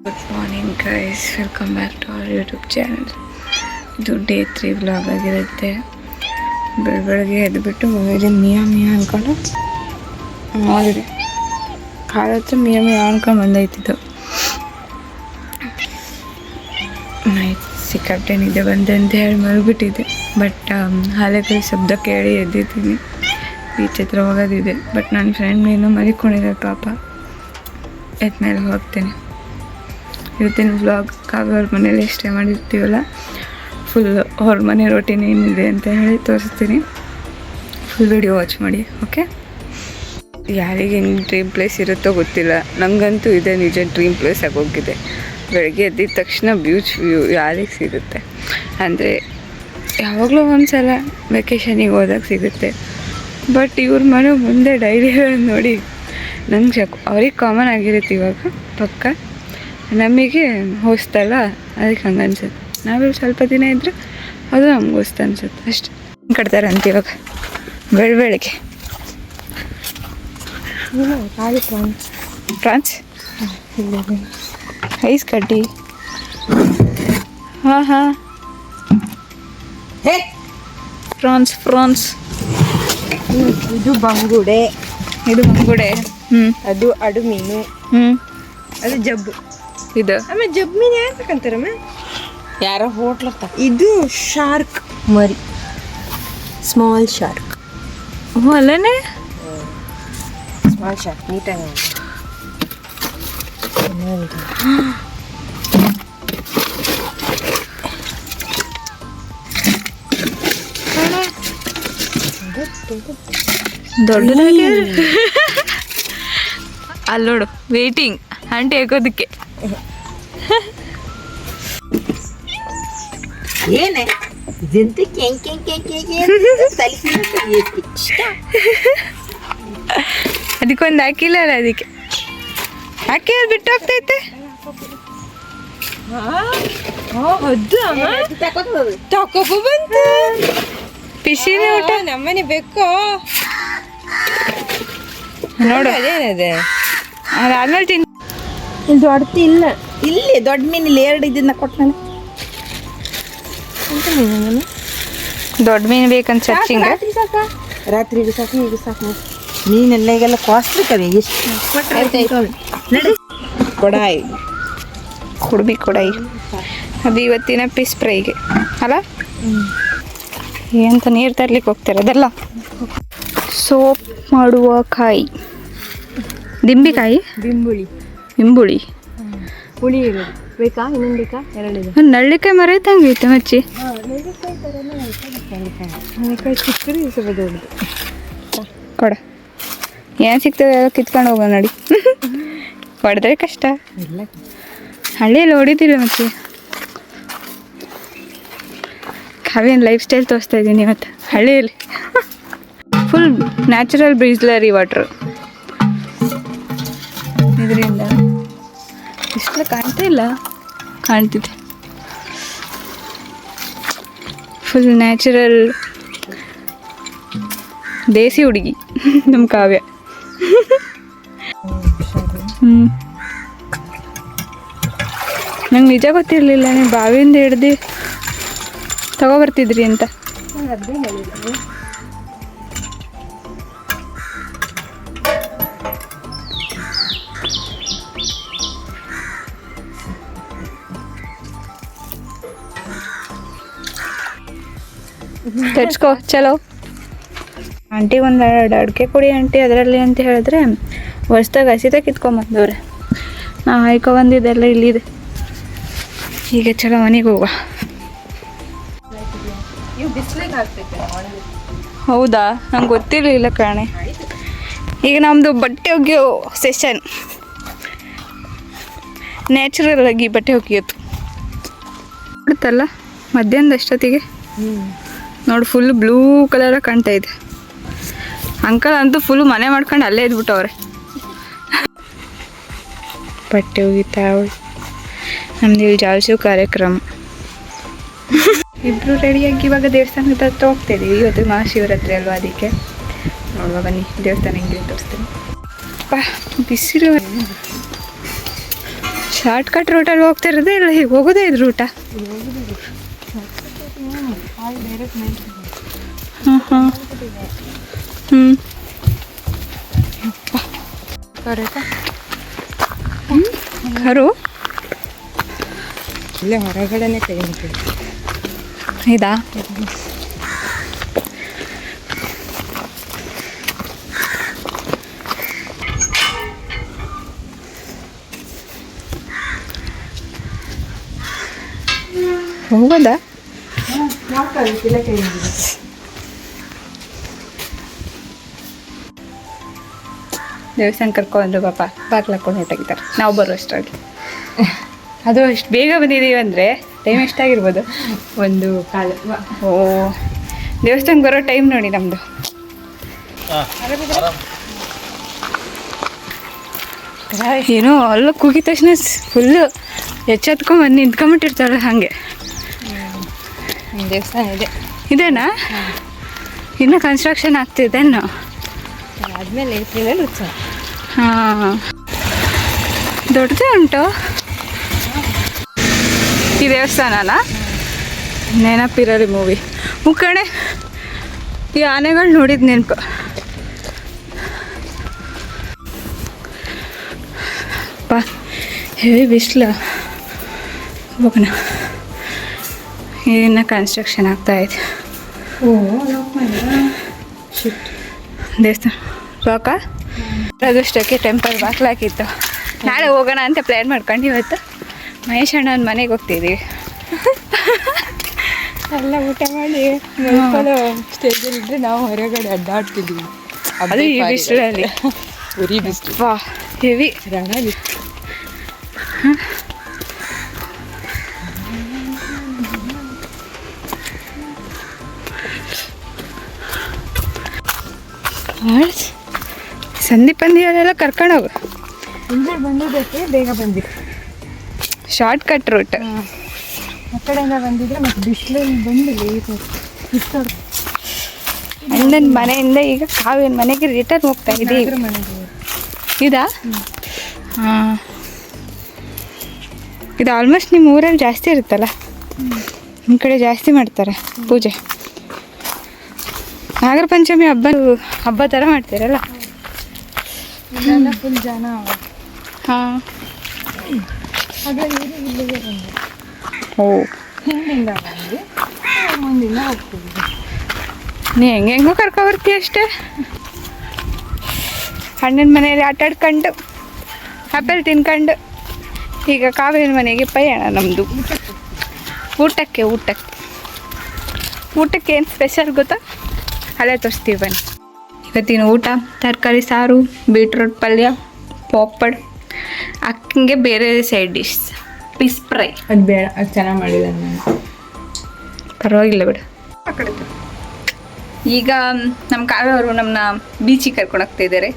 Good morning guys, welcome back to our YouTube channel. ಇದು day 3 vlog ಆಗಿರುತ್ತೆ. ಬೆಳಗ್ಗೆ ಎದ್ದುಬಿಟ್ಟು ಮೊಬೈಲಿಂದ ಮಿಯಾ ಅಂದ್ಕೊಂಡು ನೋಡಿದೆ, ಕಾಲ ಹತ್ರ ಮಿಯಾ ಅಂದ್ಕೊಂಡು ಬಂದೈತಿದ್ದು. ನೈಟ್ ಸಿಕ್ಕಾಪಟ್ಟೆ ನಿದ್ದೆ ಬಂದೆ ಅಂತ ಹೇಳಿ ಮಲಗಿಬಿಟ್ಟಿದ್ದೆ. ಬಟ್ ಅಲೆಗಳ ಶಬ್ದ ಕೇಳಿ ಎದ್ದಿದ್ದೀನಿ. ಬೀಚ್ ಹತ್ರ ಹೋಗೋದಿದೆ. ಬಟ್ ನನ್ನ ಫ್ರೆಂಡ್ ಇನ್ನೂ ಮಲಿಕೊಂಡಿದ್ದಾರೆ ಪಾಪ. ಎದ್ಮೇಲೆ ಹೋಗ್ತೀನಿ. ಇವತ್ತಿನ ವ್ಲಾಗ್ ಕಾವ್ಯ ಅವ್ರ ಮನೇಲಿ ಸ್ಟೇ ಮಾಡಿರ್ತೀವಲ್ಲ, ಫುಲ್ ಅವ್ರ ಮನೆ ರೋಟೀನ್ ಏನಿದೆ ಅಂತ ಹೇಳಿ ತೋರಿಸ್ತೀನಿ. ಫುಲ್ ವಿಡಿಯೋ ವಾಚ್ ಮಾಡಿ, ಓಕೆ? ಯಾರಿಗೆ ಹೆಂಗೆ ಡ್ರೀಮ್ ಪ್ಲೇಸ್ ಇರುತ್ತೋ ಗೊತ್ತಿಲ್ಲ, ನನಗಂತೂ ಇದೆ ನಿಜ ಡ್ರೀಮ್ ಪ್ಲೇಸ್ ಆಗೋಗಿದೆ. ಬೆಳಗ್ಗೆ ಎದ್ದಿದ ತಕ್ಷಣ ಬೀಚ್ ವ್ಯೂ ಯಾರಿಗೆ ಸಿಗುತ್ತೆ ಅಂದರೆ ಯಾವಾಗಲೂ ಒಂದು ಸಲ ವೆಕೇಷನಿಗೆ ಹೋದಾಗ ಸಿಗುತ್ತೆ. ಬಟ್ ಇವ್ರ ಮನೆ ಮುಂದೆ ಡೈರಿಗಳನ್ನು ನೋಡಿ ನಂಗೆ ಅವ್ರಿಗೆ ಕಾಮನ್ ಆಗಿರುತ್ತೆ ಇವಾಗ ಪಕ್ಕ. ನಮಗೆ ಹೊಸ್ತಲ್ಲ, ಅದಕ್ಕೆ ಹಂಗೆ ಅನ್ಸುತ್ತೆ. ನಾವಿಲ್ಲಿ ಸ್ವಲ್ಪ ದಿನ ಇದ್ದರೆ ಅದು ನಮ್ಗೆ ಹೊಸ್ತು ಅನ್ಸುತ್ತೆ ಅಷ್ಟೆ. ಕಟ್ತಾರೆ ಅಂತ ಇವಾಗ ಬೆಳಗ್ಗೆ ಪ್ರಾನ್ಸ್ ಐಸ್ ಕಡ್ಡಿ. ಹಾಂ ಪ್ರಾನ್ಸ್ ಇದು ಬಂಗುಡೆ, ಅದು ಅಡು ಮೀನು, ಅದು ಜಬ್ಬು. ಇದು ಆಮೇಲೆ ಜಬ್ ಮೀನು ಯಾಕಂತಾರಮ್ಮ ಯಾರೋ ಹೋಟ್ಲ. ಇದು ಶಾರ್ಕ್ ಮರಿ, ಸ್ಮಾಲ್ ಶಾರ್ಕ್. ಅಲ್ಲೇ ಸ್ಮಾಲ್ ಶಾರ್ಕ್ ನೀಟಾಗಿ ದೊಡ್ಡದಾಗಿ ಅಲ್ಲಿ ನೋಡು, ವೇಟಿಂಗ್ ಆಂಟಿ ಹಾಕೋದಕ್ಕೆ. ಏನೇ ಇದಂತ ಅದಕ್ಕೊಂದು ಹಾಕಿಲ್ಲ ಅಲ್ಲ, ಅದಕ್ಕೆ ಹಾಕಿ ಅಲ್ಲಿ ಬಿಟ್ಟು ಹೋಗ್ತೈತೆ. ತಕೋಬ ಬಂತು ಪಿಸಿನ ಊಟ ನಮ್ಮನೆ ಬೇಕು ನೋಡು. ಅದೇನದೆ ಅದಾದ್ಮೇಲೆ ತಿನ್. ಇದು ದೊಡ್ಡದು ಇಲ್ಲ, ಇಲ್ಲಿ ದೊಡ್ಡ ಮೀನಿಲ್ಲ, 2 ಇದನ್ನ ಕೊಟ್ಟು ನಾನು. ದೊಡ್ಡ ಮೀನು ಬೇಕಂತ ಸರ್ಚಿಂಗ್. ರಾತ್ರಿಗೆ ಸಾಕು, ಈಗ ಸಾಕು. ಮೀನೆಲ್ಲ ಈಗೆಲ್ಲ ಕಾಸ್ಟ್ಲಿ ಕಮ್ಮಿ. ಎಷ್ಟು ಕೊಡಾಯಿ ಕೊಡಾಯಿ ಅದು ಇವತ್ತಿನ ಫಿಶ್ ಫ್ರೈಗೆ ಅಲ್ಲ. ಎಂತ ನೀರು ತರ್ಲಿಕ್ಕೆ ಹೋಗ್ತಾರೆ ಅದೆಲ್ಲ. ಸೋಪ್ ಮಾಡುವ ಕಾಯಿ, ದಿಂಬಿಕಾಯಿ, ಇಂಬುಳಿ ಹುಳಿ ಇರೋದು ಬೇಕಾ? ಇನ್ನೊಂದು ಬೇಕಾ? 2 ಇದೆ. ನಳ್ಳಿಕಾಯಿ ಮರ ತಂಗೈತೆ ಮಚ್ಚಿ. ಚಿಕ್ಕದು ಸ್ವಲ್ಪ ದೊಡ್ಡದು ಕೊಡ. ಏನು ಸಿಗ್ತದೆ ಎಲ್ಲ ಕಿತ್ಕೊಂಡು ಹೋಗೋಣ ನೋಡಿ. ಹೊಡೆದ್ರೆ ಕಷ್ಟ. ಹಳ್ಳಿಯಲ್ಲಿ ಹೊಡಿತಿಲ್ಲ ಮತ್ತೆ. ಕಾವ್ಯನ ಲೈಫ್ ಸ್ಟೈಲ್ ತೋರಿಸ್ತಾ ಇದ್ದೀನಿ ಇವತ್ತು ಹಳ್ಳಿಯಲ್ಲಿ. Full natural Bisleri water. ಇದರಿಂದ ಇಷ್ಟೆಲ್ಲ ಕಾಣ್ತಾ ಇಲ್ಲ, ಕಾಣ್ತಿದೆ. ಫುಲ್ ನ್ಯಾಚುರಲ್ ದೇಸಿ ಹುಡುಗಿ ನಮ್ಮ ಕಾವ್ಯ. ನಂಗೆ ನಿಜ ಗೊತ್ತಿರಲಿಲ್ಲ ನೀವು ಬಾವಿಯಿಂದ ಹಿಡ್ದು ತಗೊಬರ್ತಿದ್ರಿ ಅಂತ. ತೆಚ್ಕೋ ಚಲೋ. ಆಂಟಿ ಒಂದು ಅಡಿಕೆ ಕೊಡಿ ಆಂಟಿ ಅದರಲ್ಲಿ ಅಂತ ಹೇಳಿದ್ರೆ ಹೊಸ್ದಾಗ ಹಸಿದಾಗ ಕಿತ್ಕೊಂಬಂದವ್ರೆ. ನಾವು ಹಾಯ್ಕೊ ಬಂದಿದ್ದೆಲ್ಲ ಇಲ್ಲಿದೆ. ಈಗ ಚಲೋ ಮನೆಗೆ ಹೋಗುವ. ಹೌದಾ, ನಂಗೆ ಗೊತ್ತಿರಲಿಲ್ಲ ಕಣೆ. ಈಗ ನಮ್ಮದು ಬಟ್ಟೆ ಒಗೆಯೋ ಸೆಷನ್. ನ್ಯಾಚುರಲ್ ಆಗಿ ಬಟ್ಟೆ ಒಗೆಯೋದು ಬಿಡುತ್ತಲ್ಲ ಮಧ್ಯಾಹ್ನದ ಅಷ್ಟೊತ್ತಿಗೆ. ನೋಡಿ ಫುಲ್ ಬ್ಲೂ ಕಲರಾಗಿ ಕಾಣ್ತಾ ಇದೆ. ಅಂಕಲ್ ಅಂತೂ ಫುಲ್ ಮನೆ ಮಾಡ್ಕೊಂಡು ಅಲ್ಲೇ ಇದ್ಬಿಟ್ಟವ್ರೆ. ಬಟ್ಟೆ ಒಗಿತಾ ನಮ್ದು ಇಲ್ಲಿ ಜಾಲ್ಸು ಕಾರ್ಯಕ್ರಮ. ಇಬ್ಬರು ರೆಡಿಯಾಗಿ ಇವಾಗ ದೇವಸ್ಥಾನದ ಹತ್ರ ಹೋಗ್ತಾ ಇದ್ದೀವಿ. ಇವತ್ತು ಮಹಾಶಿವರಾತ್ರಿ ಅಲ್ವಾ, ಅದಕ್ಕೆ ನೋಡುವ ಬನ್ನಿ ದೇವಸ್ಥಾನ ಹೆಂಗಿದೆ ತೋರಿಸ್ತೀನಿ. ಬಿಸಿಲು ಶಾರ್ಟ್ ಕಟ್ ರೂಟಲ್ಲಿ ಹೋಗ್ತಿರೋದೇ ಇಲ್ಲ, ಹೀಗೆ ಹೋಗೋದೇ ಇದು ರೂಟ. ಹಾಂ ಹಾಂ ಕರು ಇಲ್ಲೇ ಹೊರಗಡೆನೆ ಕೈ ಮುಟ್ಟಿ ಇದಾ? ಹೋಗೋದಾ? ದೇವಸ್ಥಾನ ಕರ್ಕೊಂಡು ಪಾಪ ಬಾಗ್ಲು ಹಾಕೊಂಡು ಹೊರಟಾಗಿದ್ದಾರೆ. ನಾವು ಬರೋ ಅಷ್ಟಾಗಿ ಅದು ಅಷ್ಟು ಬೇಗ ಬಂದಿದ್ದೀವಿ ಅಂದರೆ ಟೈಮ್ ಎಷ್ಟಾಗಿರ್ಬೋದು? 1:15. ಓ, ದೇವಸ್ಥಾನಕ್ಕೆ ಬರೋ ಟೈಮ್ ನೋಡಿ ನಮ್ಮದು. ಏನೋ ಅಲ್ಲ ಕೂಗಿದ ತಕ್ಷಣ ಫುಲ್ಲು ಎಚ್ಚೆತ್ಕೊಂಡು ಬಂದು ನಿಂತ್ಕೊಂಬಿಟ್ಟಿರ್ತಾರೆ ಹಾಗೆ. ದೇವಸ್ಥಾನ ಇದೆ. ಇದೇನಾ? ಇನ್ನೂ ಕನ್ಸ್ಟ್ರಕ್ಷನ್ ಆಗ್ತಿದ್ದೇನೋ? ಆದಮೇಲೆ ಏಪ್ರಿಲಲ್ಲಿ ಉತ್ಸವ. ಹಾಂ, ದೊಡ್ಡದೇ ಉಂಟು ಈ ದೇವಸ್ಥಾನನ. ನೆನಪಿರಲಿ ಮೂವಿ ಮುಕ್ಕಣೆ ಈ ಆನೆಗಳು ನೋಡಿದ ನೆನಪು. ಪಾ ಹೆವಿ ಬಿಸಿಲು. ಹೋಗೋಣ. ಇನ್ನು ಕನ್ಸ್ಟ್ರಕ್ಷನ್ ಆಗ್ತಾಯಿದೆ. ದೇವಸ್ಥಾನ ರೋಕ ಅದಷ್ಟಕ್ಕೆ ಟೆಂಪಲ್ ಬಾಕ್ಲು ಹಾಕಿತ್ತು. ನಾಳೆ ಹೋಗೋಣ ಅಂತ ಪ್ಲ್ಯಾನ್ ಮಾಡ್ಕೊಂಡು ಇವತ್ತು ಮಹೇಶ್ ಅಣ್ಣನ ಮನೆಗೆ ಹೋಗ್ತಿದ್ದೀವಿ. ಎಲ್ಲ ಊಟ ಮಾಡಿ ಮಲ್ಕೊಳ್ಳೋ ಸ್ಟೇಜಲ್ಲಿ ಇದ್ದರೆ ನಾವು ಹೊರಗಡೆ ಅಡ್ಡಾಡ್ತಿದ್ವಿ. ಅದು ಈ ಬಿಸಿಲಲ್ಲಿ ಉರಿ ಬಿಸಿಲು. ವಾ ಹೆವಿ ರಣ ಬಿಸಿಲು. ಸಂದೀಪ್ ಅಂದಿಯಲ್ಲೆಲ್ಲ ಕರ್ಕೊಂಡೋಗು. ಹಿಂದೆ ಬಂದಿದ್ದಕ್ಕೆ ಬೇಗ ಬಂದಿತ್ತು. Short cut route. ಆ ಕಡೆಯಿಂದ ಬಂದಿದ್ರೆ ಮತ್ತು ಬಿಸಿಲಲ್ಲಿ ಬಂದು ಲೇಟ್ ಅಣ್ಣನ ಮನೆಯಿಂದ ಈಗ ಕಾವ್ಯನ ಮನೆಗೆ ರಿಟರ್ನ್ ಹೋಗ್ತಾ ಇದ್ದೀವಿ. ಮನೆಗೆ ಇದಾ? ಹಾಂ, ಇದು ಆಲ್ಮೋಸ್ಟ್ ನಿಮ್ಮ ಊರಲ್ಲಿ ಜಾಸ್ತಿ ಇರುತ್ತಲ್ಲ, ನಿಮ್ಮ ಕಡೆ ಜಾಸ್ತಿ ಮಾಡ್ತಾರೆ ಪೂಜೆ. ನಾಗರ ಪಂಚಮಿ ಹಬ್ಬ ಥರ ಮಾಡ್ತೀರಲ್ಲ? ಇದೆಲ್ಲ ಫುಲ್ ಜನ. ಹಾಂ, ಹಾಗಾಗಿ ಇಲ್ಲಿಗೆ ಬಂದು ಓ ಹಿಂದಿಂದ ಬಂದು ಮುಂದಿನ ಹೋಗ್ತೀವಿ. ನೀ ಹೆಂಗೆಂಗೋ ಕರ್ಕೊಬರ್ತೀಯ ಅಷ್ಟೇ. ಅಣ್ಣನ ಮನೆಯಲ್ಲಿ ಆಟಾಡ್ಕೊಂಡು ಆಪಲ್ ತಿನ್ಕೊಂಡು ಈಗ ಕಾವೇರಿ ಮನೆಗೆ ಪಯಣ ನಮ್ಮದು. ಊಟಕ್ಕೆ ಏನು ಸ್ಪೆಷಲ್ ಗೊತ್ತಾ? ಅಲ್ಲೇ ತೋರಿಸ್ತೀವಿ ಬನ್ನಿ. ಇವತ್ತಿನ ಊಟ ತರಕಾರಿ ಸಾರು, ಬೀಟ್ರೂಟ್ ಪಲ್ಯ, ಪಾಪಡ್, ಅಕ್ಕಂಗೆ ಬೇರೆ ಸೈಡ್ ಡಿಶ್ ಫಿಶ್ ಫ್ರೈ. ಅದು ಬೇಡ, ಅದು ಚೆನ್ನಾಗಿ ಮಾಡಿಲ್ಲ ನಾನು. ಪರವಾಗಿಲ್ಲ ಬಿಡು. ಈಗ ನಮ್ಮ ಕಾವ್ಯ ಅವರು ನಮ್ಮನ್ನ ಬೀಚಿಗೆ ಕರ್ಕೊಂಡು ಹೋಗ್ತಾ ಇದ್ದಾರೆ.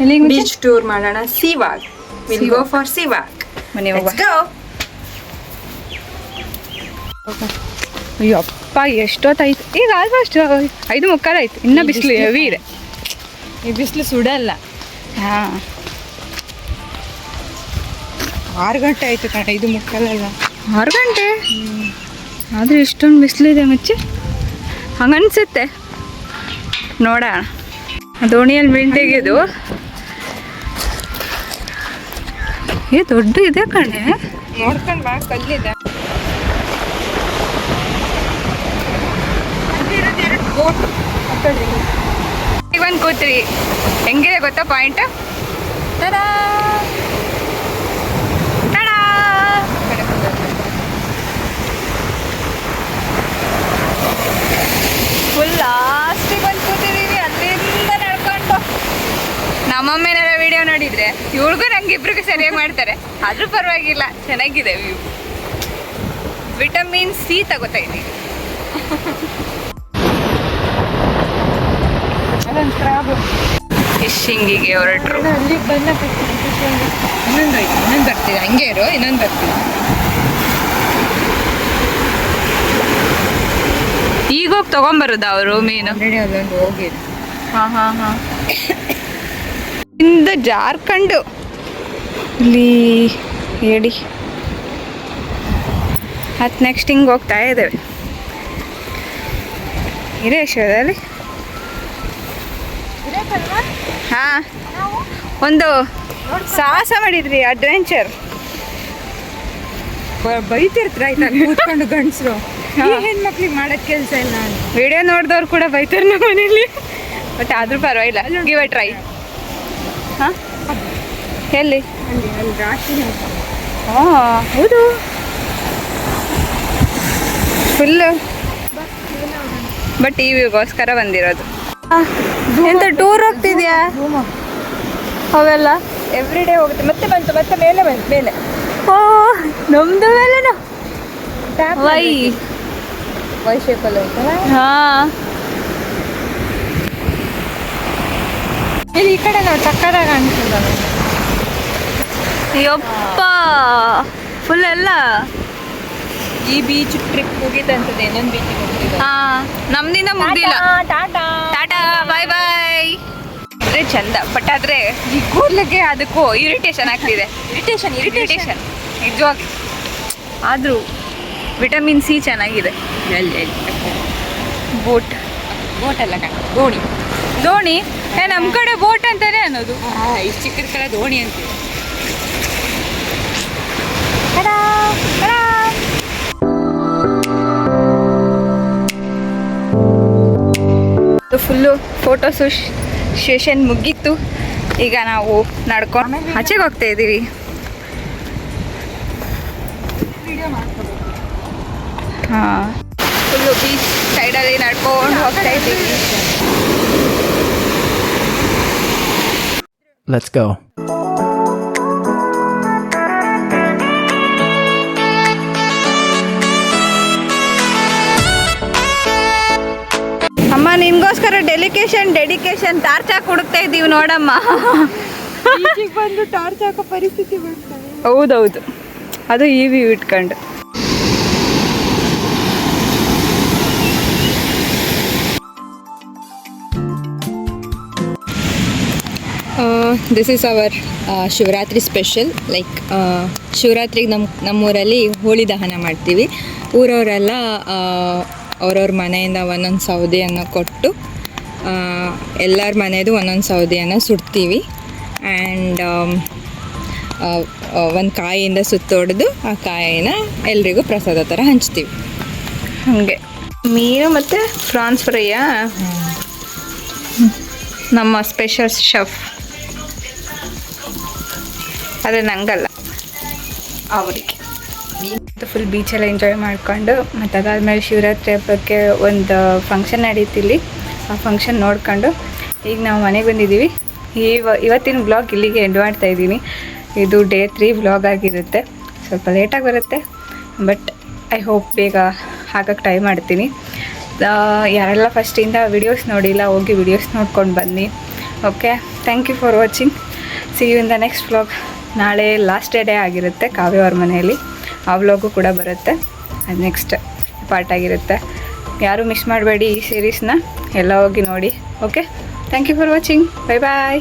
ಎಲ್ಲಿಗೆ? ಬೀಚ್ ಟೂರ್ ಮಾಡೋಣ. ಸಿವಾಗ್. ವಿಲ್ ಗೋ ಫಾರ್ ಸಿವಾಗ್. ಮನೆ ಹೋಗ. ಅಯ್ಯೋ ಅಪ್ಪ, ಎಷ್ಟೊತ್ತಾಯ್ತು ಈಗ? ಆಲ್ಮೋಸ್ಟ್ 5:45 ಆಯ್ತು. ಇನ್ನೂ ಬಿಸಿಲು ಹೆವಿ ಇದೆ. ಈ ಬಿಸಿಲು ಸುಡಲ್ಲ. ಹಾಂ, 6 ಗಂಟೆ ಆಯಿತು ಕಣ. 5:45 6 ಗಂಟೆ ಆದರೂ ಇಷ್ಟೊಂದು ಬಿಸಿಲಿದೆ ಮುಚ್ಚಿ ಹಂಗನ್ಸುತ್ತೆ. ನೋಡೋಣ. ದೋಣಿಯಲ್ಲಿ ಮೀನು ತೆಗೆದು ದೊಡ್ಡ ಇದೆ ಕಣೆ. ನೋಡ್ಕೊಂಡು ಬಾ, ಕಲ್ಲಿದೆ. ಈಗ ಬಂದು ಕೂತ್ರಿ. ಹೆಂಗಿದೆ ಗೊತ್ತಾ ಪಾಯಿಂಟ್? ತಡಾ ತಡಾ. ಫುಲ್ ಲಾಸ್ಟಿಗೆ ಬಂದು ಕೂತಿದ್ದೀವಿ. ಅಲ್ಲಿಂದ ನಡ್ಕೊಂಡು ನಮ್ಮಮ್ಮೇನಾರ ವಿಡಿಯೋ ನೋಡಿದರೆ ಇವ್ರಿಗೂ ನಂಗಿಬ್ರಿಗೂ ಸರಿಯಾಗಿ ಮಾಡ್ತಾರೆ. ಆದರೂ ಪರವಾಗಿಲ್ಲ, ಚೆನ್ನಾಗಿದೆ ವ್ಯೂ. ವಿಟಮಿನ್ ಸಿ ತಗೋತಾ ಇದ್ದೀವಿ. ಅದೊಂದು ಕ್ರಾಬ್. ಫಿಶಿಂಗಿಗೆ ಹೊರಟ್ರು. ಅಲ್ಲಿಗೆ ಬಂದ ಇನ್ನೊಂದು ಬರ್ತೀವಿ. ಹಂಗೆ ಇರು, ಇನ್ನೊಂದು ಬರ್ತೀವಿ. ಈಗ ಹೋಗಿ ತೊಗೊಂಬರೋದು ಅವರು ಮೀನು? ಆಲ್ರೆಡಿ ಅದೊಂದು ಹೋಗಿದೆ. ಹಾಂ ಇಂದ ಜಾರ್ಖಂಡು ಇಲ್ಲಿ ಹೇಳಿ ಮತ್ತು ನೆಕ್ಸ್ಟ್ ಹಿಂಗೆ ಹೋಗ್ತಾ ಇದ್ದೇವೆ ಹಿರೇಶ್ವರದಲ್ಲಿ. ಹಾಂ, ಒಂದು ಸಾಹಸ ಮಾಡಿದ್ರಿ, ಅಡ್ವೆಂಚರ್. ಬೈತಿರ್ತಾರೆ ಆಯ್ತಾ ಕೂತ್ಕೊಂಡು ಗಂಡಸರು, ಹೆಣ್ಮಕ್ಳಿಗೆ ಮಾಡೋದು ಕೆಲಸ ಇಲ್ಲ ಅಂತ. ವಿಡಿಯೋ ನೋಡಿದವ್ರು ಕೂಡ ಬೈತಾರೆ ನಮ್ಮ ಮನೇಲಿ, ಬಟ್ ಆದರೂ ಪರವಾಗಿಲ್ಲ, ಗಿವ್ ಅ ಟ್ರೈ. ಹಾಂ, ಎಲ್ಲಿ? ಅಲ್ಲಿ ರಾಶಿ ಹಾಂ, ಹೌದು, ಫುಲ್ಲು. ಬಟ್ ಟಿವಿಗೋಸ್ಕರ ಬಂದಿರೋದು. ಎಂತ ಟೂರ್ ಹೋಗ್ತಿದ್ಯಾ? ಅವೆಲ್ಲ ಎವ್ರಿ ಡೇ ಹೋಗುತ್ತೆ. ಮತ್ತೆ ಬಂತು, ಮತ್ತೆ ಮೇಲೆ ಬಂತು, ಮೇಲೆ. ಓ, ನಮ್ದು ಮೇಲೆನಾ? ವೈ ಶೇಪಲ್ಲಿ ಹೋಯ್ತಲ್ಲ. ಹಾಂ, ಇಲ್ಲಿ ಈ ಕಡೆ ನಾವು ಚಕ್ಕದಾಗ ಕಾಣಿಸ್ತದ. ಯಪ್ಪ, ಫುಲ್ ಎಲ್ಲ. ಈ ಬೀಚ್ ಟ್ರಿಪ್ ಮುಗೀತಂತದೆ, ಇನ್ನೊಂದು ಬೀಚಿಗೆ ಹೋಗ್ತಿದ್ದೆ. ಹಾಂ, ನಮ್ದಿನ ಮುಗ್ದಿಲ್ಲ. ಟಾಟಾ ಟಾಟಾ, ಬಾಯ್ ಬಾಯ್. ಅಂದರೆ ಚಂದ, ಬಟ್ ಆದರೆ ಈ ಕೂದಲಿಗೆ ಅದಕ್ಕೂ ಇರಿಟೇಷನ್ ಆಗ್ತಿದೆ. ಇರಿಟೇಷನ್ ನಿಜವಾಗಿ. ಆದರೂ ವಿಟಮಿನ್ ಸಿ ಚೆನ್ನಾಗಿದೆ. ಎಲ್ಲಿ ಬೋಟ್ ಬೋಟಲ್ಲ ಕಣ, ದೋಣಿ. ದೋಣಿ? ನಮ್ಮ ಕಡೆ ಬೋಟ್ ಅಂತಾನೆ ಅನ್ನೋದು. ಇಷ್ಟು ಚಿಕ್ಕದ ಕಡೆ ದೋಣಿ ಅಂತೀವಿ. ಫುಲ್ಲು ಫೋಟೋಸು ಸೆಷನ್ ಮುಗೀತು. ಈಗ ನಾವು ನಡ್ಕೊಂಡು ಆಚೆಗೆ ಹೋಗ್ತಾ ಇದ್ದೀವಿ. ಹಾಂ, ಫುಲ್ಲು ಬೀಚ್ ಸೈಡಲ್ಲಿ ನಡ್ಕೊಂಡು ಹೋಗ್ತಾ ಇದ್ದೀವಿ. Let's go. ಅಮ್ಮ, ನಿನ್ಗೋಸ್ಕರ ಡೆಡಿಕೇಶನ್ ಟಾರ್ಚ್ ಹಾಕಿ ಹುಡುಕ್ತಾ ಇದ್ದೀವಿ ನೋಡಮ್ಮ. ಬೀಚಿಗೆ ಬಂದು ಟಾರ್ಚ್ ಹಾಕೋ ಪರಿಸ್ಥಿತಿ ಬರ್ತದೆ. ಹೌದೌದು, ಅದು ಈ ವ್ಯೂ ಇಟ್ಕೊಂಡು. This is our Shivaratri special. Like ಶಿವರಾತ್ರಿಗೆ ನಮ್ಮೂರಲ್ಲಿ ಹೋಳಿ ದಹನ ಮಾಡ್ತೀವಿ. ಊರವರೆಲ್ಲ ಅವ್ರವ್ರ ಮನೆಯಿಂದ ಒಂದೊಂದು ಸೌದೆಯನ್ನು ಕೊಟ್ಟು ಎಲ್ಲರ ಮನೆಯದು ಒಂದೊಂದು ಸೌದೆಯನ್ನು ಸುಡ್ತೀವಿ. ಆ್ಯಂಡ್ ಒಂದು ಕಾಯಿಯಿಂದ ಸುತ್ತೊಡೆದು ಆ ಕಾಯಿನ ಎಲ್ರಿಗೂ ಪ್ರಸಾದ ಥರ ಹಂಚ್ತೀವಿ. ಹಾಗೆ ಮೀನು ಮತ್ತು ಪ್ರಾನ್ಸ್ ಫ್ರೈಯಾ? ನಮ್ಮ ಸ್ಪೆಷಲ್ ಶೆಫ್. ಅದೇ ನಂಗಲ್ಲ, ಅವರಿಗೆ. ಫುಲ್ ಬೀಚೆಲ್ಲ ಎಂಜಾಯ್ ಮಾಡಿಕೊಂಡು ಮತ್ತು ಅದಾದಮೇಲೆ ಶಿವರಾತ್ರಿ ಹಬ್ಬಕ್ಕೆ ಒಂದು ಫಂಕ್ಷನ್ ನಡೀತಿಲ್ಲಿ. ಆ ಫಂಕ್ಷನ್ ನೋಡ್ಕೊಂಡು ಈಗ ನಾವು ಮನೆಗೆ ಬಂದಿದ್ದೀವಿ. ಇವತ್ತಿನ ವ್ಲಾಗ್ ಇಲ್ಲಿಗೆ ಎಂಡ್ ಮಾಡ್ತಾ ಇದ್ದೀನಿ. ಇದು ಡೇ 3 ವ್ಲಾಗ್ ಆಗಿರುತ್ತೆ. ಸ್ವಲ್ಪ ಲೇಟಾಗಿ ಬರುತ್ತೆ, ಬಟ್ ಐ ಹೋಪ್ ಬೇಗ ಹಾಕಕ್ಕೆ ಟ್ರೈ ಮಾಡ್ತೀನಿ. ಯಾರೆಲ್ಲ ಫಸ್ಟಿಂದ ವಿಡಿಯೋಸ್ ನೋಡಿಲ್ಲ, ಹೋಗಿ ವಿಡಿಯೋಸ್ ನೋಡ್ಕೊಂಡು ಬನ್ನಿ. Okay, thank you for watching. See you in the next vlog. ನಾಳೆ ಲಾಸ್ಟ್ ಡೇ ಆಗಿರುತ್ತೆ ಕಾವ್ಯ ಅವ್ರ ಮನೆಯಲ್ಲಿ. ಆ ವ್ಲಾಗು ಕೂಡ ಬರುತ್ತೆ, ಅದು ನೆಕ್ಸ್ಟ್ ಪಾರ್ಟ್ ಆಗಿರುತ್ತೆ. ಯಾರೂ ಮಿಸ್ ಮಾಡಬೇಡಿ ಈ ಸೀರೀಸ್ನ, ಎಲ್ಲ ಹೋಗಿ ನೋಡಿ. Okay, thank you for watching. Bye bye.